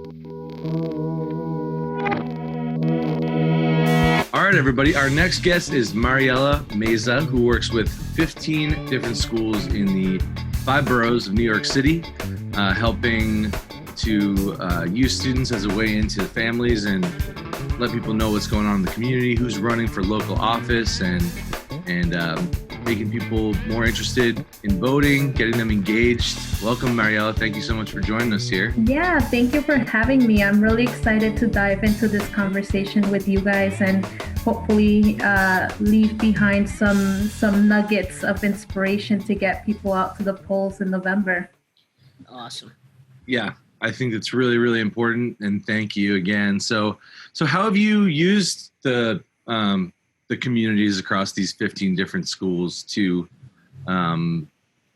All right, everybody. Our next guest is Mariela Meza, who works with 15 different schools in the 5 boroughs of New York City, helping to use students as a way into families and let people know what's going on in the community, who's running for local office, and making people more interested in voting, getting them engaged. Welcome, Mariela. Thank you so much for joining us here. Yeah, thank you for having me. I'm really excited to dive into this conversation with you guys and hopefully leave behind some nuggets of inspiration to get people out to the polls in November. Awesome. Yeah, I think it's really, really important, and thank you again. So how have you used the communities across these 15 different schools to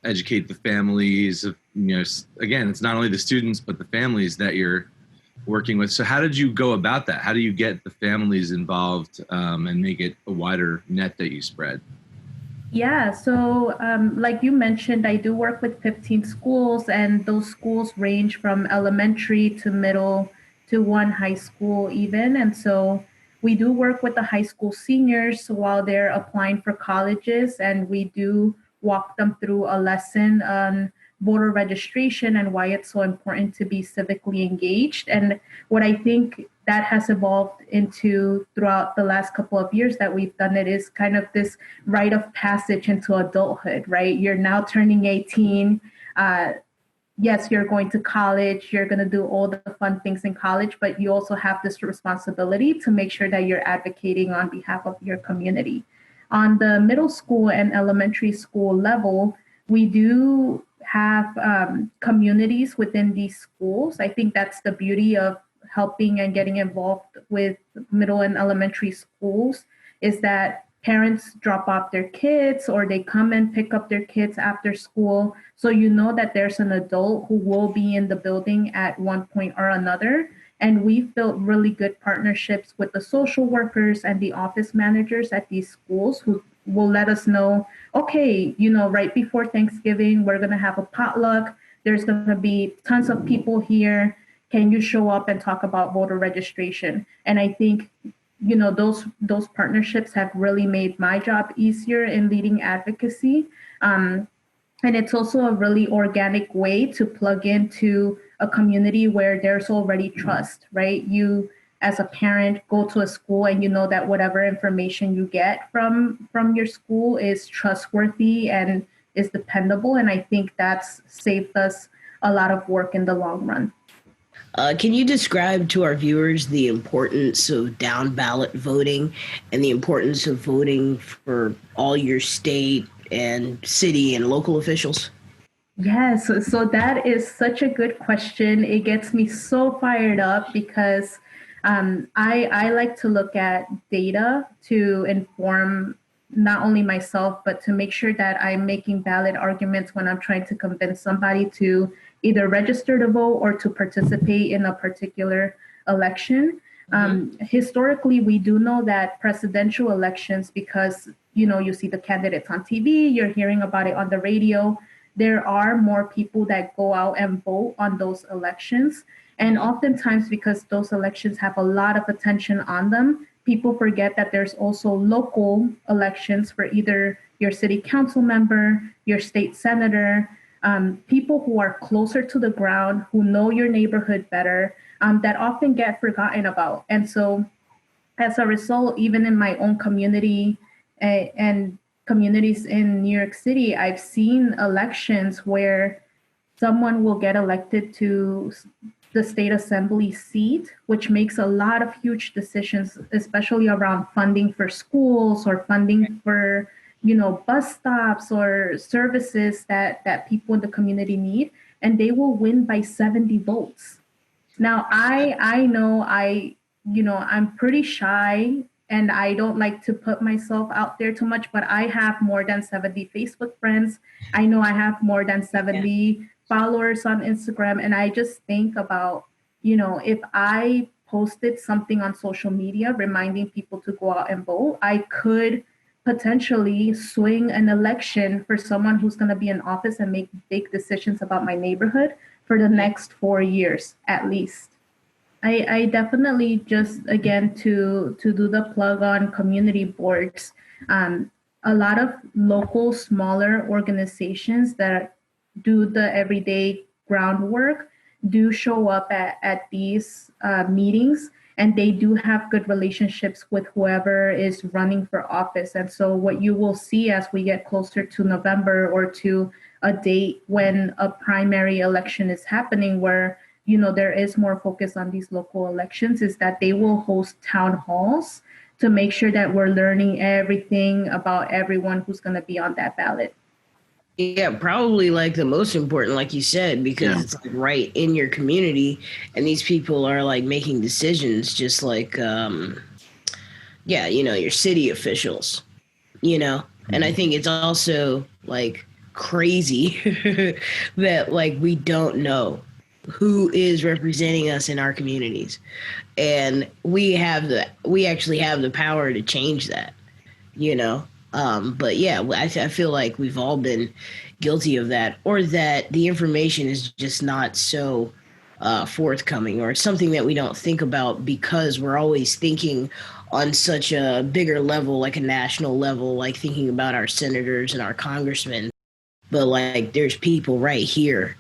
educate the families? Again, it's not only the students, but the families that you're working with. So how did you go about that? How do you get the families involved and make it a wider net that you spread? Yeah, so like you mentioned, I do work with 15 schools, and those schools range from elementary to middle to one high school even. And so we do work with the high school seniors while they're applying for colleges, and we do walk them through a lesson on voter registration and why it's so important to be civically engaged. And what I think that has evolved into throughout the last couple of years that we've done it is kind of this rite of passage into adulthood, right? You're now turning 18. Yes, you're going to college, you're going to do all the fun things in college, but you also have this responsibility to make sure that you're advocating on behalf of your community. On the middle school and elementary school level, we do have communities within these schools. I think that's the beauty of helping and getting involved with middle and elementary schools, is that parents drop off their kids or they come and pick up their kids after school. So you know that there's an adult who will be in the building at one point or another. And we've built really good partnerships with the social workers and the office managers at these schools who will let us know, okay, right before Thanksgiving, we're going to have a potluck. There's going to be tons of people here. Can you show up and talk about voter registration? And I think those partnerships have really made my job easier in leading advocacy. And it's also a really organic way to plug into a community where there's already trust, right? You, as a parent, go to a school and you know that whatever information you get from your school is trustworthy and is dependable. And I think that's saved us a lot of work in the long run. Can you describe to our viewers the importance of down-ballot voting and the importance of voting for all your state and city and local officials? Yes, so that is such a good question. It gets me so fired up because I like to look at data to inform not only myself, but to make sure that I'm making valid arguments when I'm trying to convince somebody to either register to vote or to participate in a particular election. Historically, we do know that presidential elections, because you see the candidates on TV, you're hearing about it on the radio, there are more people that go out and vote on those elections. And oftentimes, because those elections have a lot of attention on them, people forget that there's also local elections for either your city council member, your state senator, people who are closer to the ground, who know your neighborhood better, that often get forgotten about. And so as a result, even in my own community and communities in New York City, I've seen elections where someone will get elected to the state assembly seat, which makes a lot of huge decisions, especially around funding for schools or funding for bus stops or services that people in the community need, and they will win by 70 votes. Now, I know I'm pretty shy and I don't like to put myself out there too much, but I have more than 70 Facebook friends. I know I have more than 70 followers on Instagram, and I just think about, if I posted something on social media reminding people to go out and vote, I could potentially swing an election for someone who's going to be in office and make big decisions about my neighborhood for the next 4 years at least. I definitely just again to do the plug on community boards. Um, a lot of local smaller organizations that do the everyday groundwork do show up at these meetings, and they do have good relationships with whoever is running for office. And so what you will see as we get closer to November or to a date when a primary election is happening where there is more focus on these local elections is that they will host town halls to make sure that we're learning everything about everyone who's going to be on that ballot. Yeah, probably like the most important, like you said, because Yeah. it's like right in your community, and these people are like making decisions, just like, yeah, your city officials. And I think it's also like crazy that like we don't know who is representing us in our communities, and we actually have the power to change that you know. But yeah, I feel like we've all been guilty of that, or that the information is just not so forthcoming, or it's something that we don't think about because we're always thinking on such a bigger level, like a national level, like thinking about our senators and our congressmen. But like, there's people right here,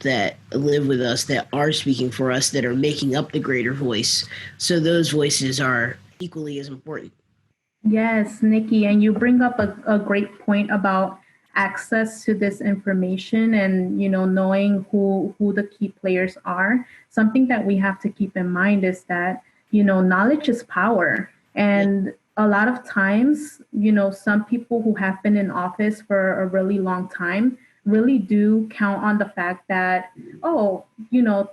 that live with us, that are speaking for us, that are making up the greater voice. So those voices are equally as important. Yes, Nikki, and you bring up a great point about access to this information and knowing who the key players are. Something that we have to keep in mind is that knowledge is power, and a lot of times some people who have been in office for a really long time really do count on the fact that, oh,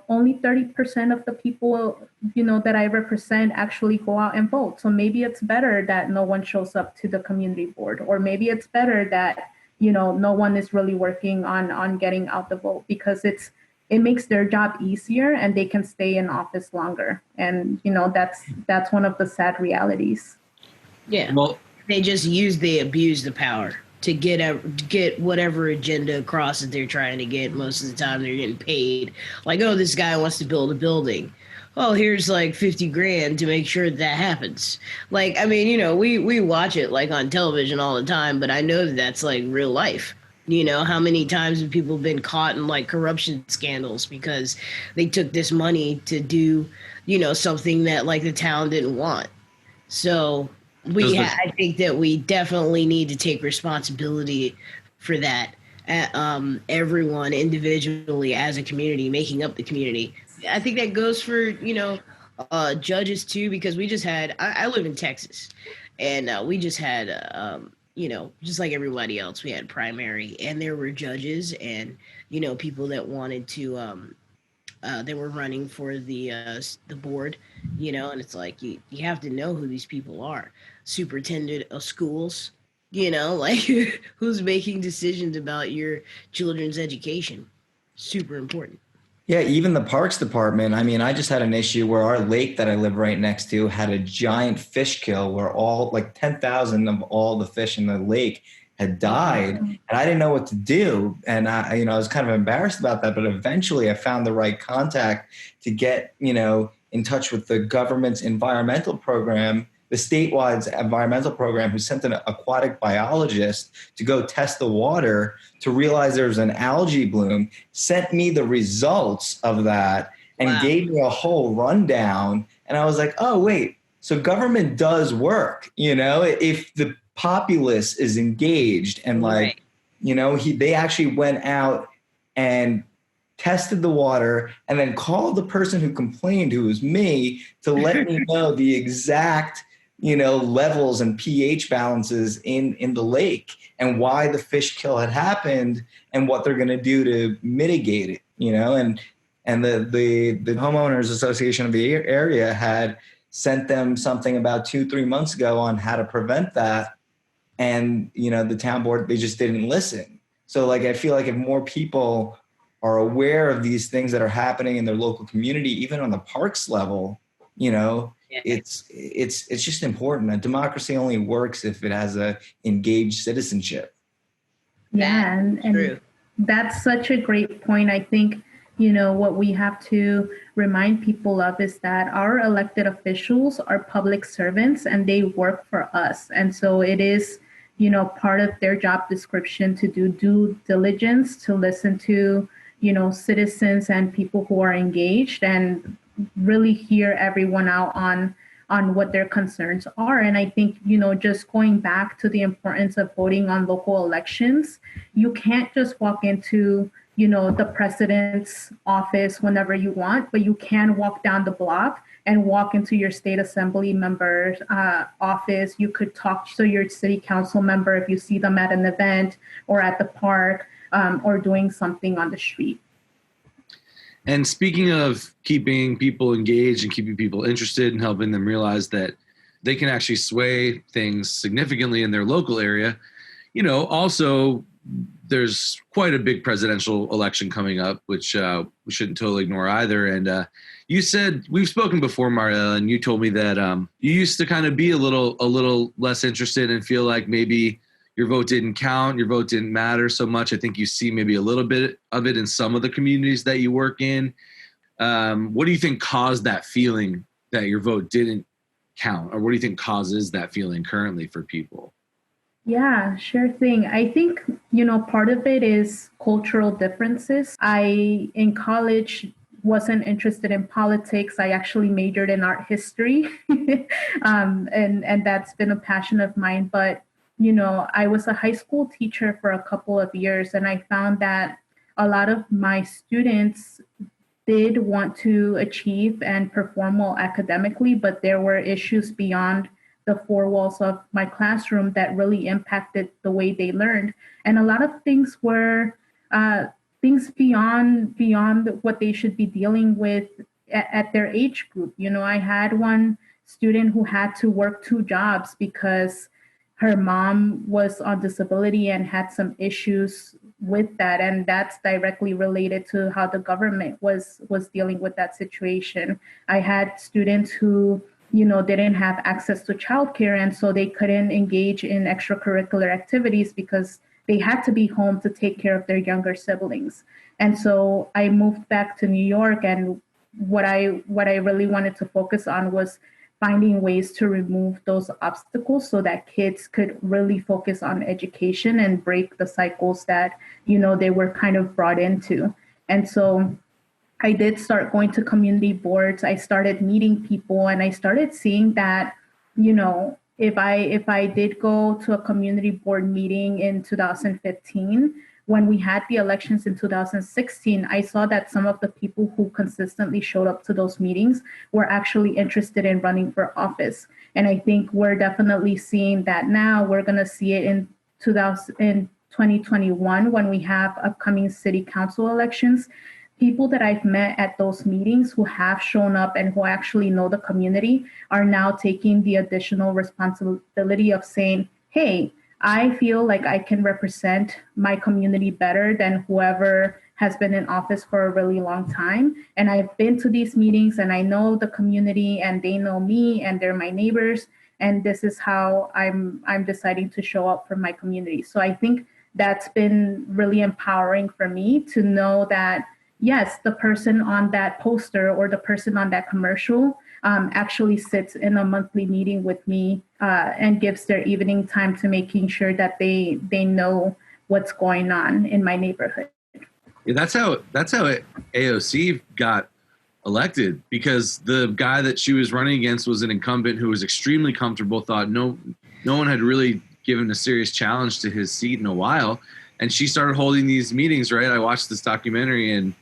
only 30% of the people, that I represent actually go out and vote. So maybe it's better that no one shows up to the community board, or maybe it's better that, no one is really working on getting out the vote, because it makes their job easier and they can stay in office longer. And, that's one of the sad realities. Yeah. Well, They abuse the power to get whatever agenda across that they're trying to get. Most of the time they're getting paid. Like, oh, this guy wants to build a building. Oh, here's like 50 grand to make sure that happens. Like, I mean, we watch it like on television all the time, but I know that that's like real life. How many times have people been caught in like corruption scandals because they took this money to do, something that like the town didn't want. So I think that we definitely need to take responsibility for that. Everyone individually as a community, making up the community. I think that goes for judges too, because we just had. I live in Texas, and we just had just like everybody else, we had primary, and there were judges and people that wanted to they were running for the board, and it's like you have to know who these people are. Superintendent of schools, like who's making decisions about your children's education. Super important. Yeah, even the parks department. I mean, I just had an issue where our lake that I live right next to had a giant fish kill where all like 10,000 of all the fish in the lake had died, and I didn't know what to do. And I was kind of embarrassed about that, but eventually I found the right contact to get, in touch with the government's environmental program, the statewide environmental program, who sent an aquatic biologist to go test the water to realize there was an algae bloom, sent me the results of that, and Wow. gave me a whole rundown. And I was like, oh, wait, so government does work, if the populace is engaged and like, Right. they actually went out and tested the water and then called the person who complained, who was me, to let me know the exact levels and pH balances in the lake and why the fish kill had happened and what they're going to do to mitigate it, and the homeowners association of the area had sent them something about 2-3 months ago on how to prevent that. And, the town board, they just didn't listen. So like, I feel like if more people are aware of these things that are happening in their local community, even on the parks level, Yeah. it's just important. A democracy only works if it has a engaged citizenship. Yeah, and True. that's such a great point. I think, what we have to remind people of is that our elected officials are public servants and they work for us. And so it is, part of their job description to do due diligence, to listen to, citizens and people who are engaged and really hear everyone out on what their concerns are. And I think, just going back to the importance of voting on local elections, you can't just walk into, the president's office whenever you want, but you can walk down the block and walk into your state assembly member's office. You could talk to your city council member if you see them at an event or at the park or doing something on the street. And speaking of keeping people engaged and keeping people interested and helping them realize that they can actually sway things significantly in their local area, also there's quite a big presidential election coming up, which we shouldn't totally ignore either. And you said, we've spoken before, Mariela, and you told me that you used to kind of be a little less interested and feel like maybe your vote didn't count, your vote didn't matter so much. I think you see maybe a little bit of it in some of the communities that you work in. What do you think caused that feeling that your vote didn't count? Or what do you think causes that feeling currently for people? Yeah, sure thing. I think, part of it is cultural differences. In college, wasn't interested in politics. I actually majored in art history. And that's been a passion of mine. But, I was a high school teacher for a couple of years, and I found that a lot of my students did want to achieve and perform well academically, but there were issues beyond the four walls of my classroom that really impacted the way they learned. And a lot of things were things beyond what they should be dealing with at their age group. I had one student who had to work 2 jobs because her mom was on disability and had some issues with that. And that's directly related to how the government was dealing with that situation. I had students who didn't have access to childcare, and so they couldn't engage in extracurricular activities because they had to be home to take care of their younger siblings. And so I moved back to New York, and what I really wanted to focus on was finding ways to remove those obstacles so that kids could really focus on education and break the cycles that, they were kind of brought into. And so I did start going to community boards. I started meeting people, and I started seeing that, if I did go to a community board meeting in 2015, when we had the elections in 2016, I saw that some of the people who consistently showed up to those meetings were actually interested in running for office. And I think we're definitely seeing that now. We're going to see it in 2021 when we have upcoming city council elections. People that I've met at those meetings who have shown up and who actually know the community are now taking the additional responsibility of saying, hey, I feel like I can represent my community better than whoever has been in office for a really long time. And I've been to these meetings and I know the community and they know me and they're my neighbors. And this is how I'm deciding to show up for my community. So I think that's been really empowering for me to know that, yes, the person on that poster or the person on that commercial actually sits in a monthly meeting with me and gives their evening time to making sure that they know what's going on in my neighborhood. Yeah, that's how AOC got elected, because the guy that she was running against was an incumbent who was extremely comfortable, thought no one had really given a serious challenge to his seat in a while. And she started holding these meetings, right? I watched this documentary and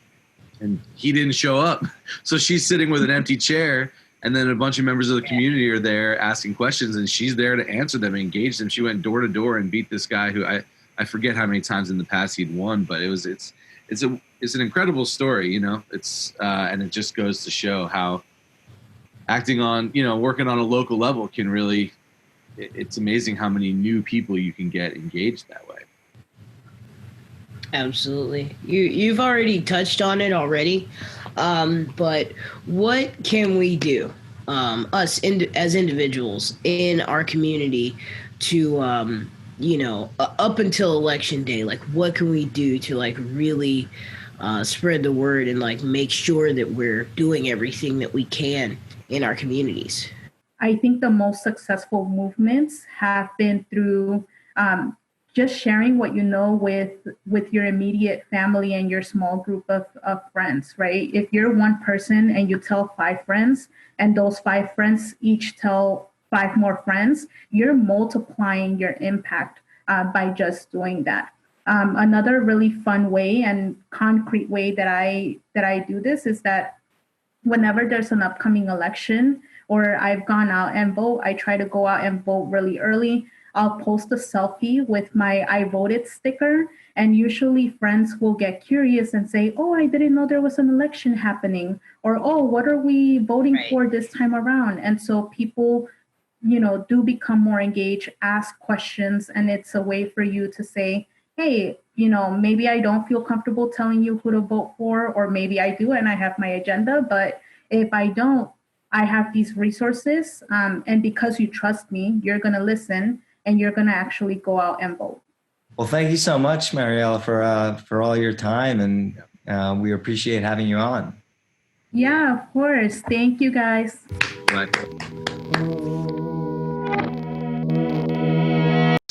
he didn't show up. So she's sitting with an empty chair, and then a bunch of members of the community are there asking questions, and she's there to answer them, engage them. She went door to door and beat this guy who I forget how many times in the past he'd won, but it's an incredible story, It's and it just goes to show how acting on, working on a local level can really, it's amazing how many new people you can get engaged that way. Absolutely. You've already touched on it already, but what can we do, as individuals in our community to, up until election day? Like, what can we do to really spread the word and like make sure that we're doing everything that we can in our communities. I think the most successful movements have been through just sharing what you know with your immediate family and your small group of friends, right? If you're one person and you tell 5 friends, and those 5 friends each tell 5 more friends, you're multiplying your impact by just doing that. Another really fun way and concrete way that I do this is that whenever there's an upcoming election or I've gone out and vote, I try to go out and vote really early. I'll post a selfie with my I voted sticker, and usually friends will get curious and say, "Oh, I didn't know there was an election happening," or "Oh, what are we voting for this time around?" And so people, do become more engaged, ask questions, and it's a way for you to say, hey, maybe I don't feel comfortable telling you who to vote for, or maybe I do and I have my agenda, but if I don't, I have these resources. And because you trust me, you're going to listen and you're going to actually go out and vote. Well, thank you so much, Mariela, for all your time, and we appreciate having you on. Yeah, of course. Thank you, guys. Bye.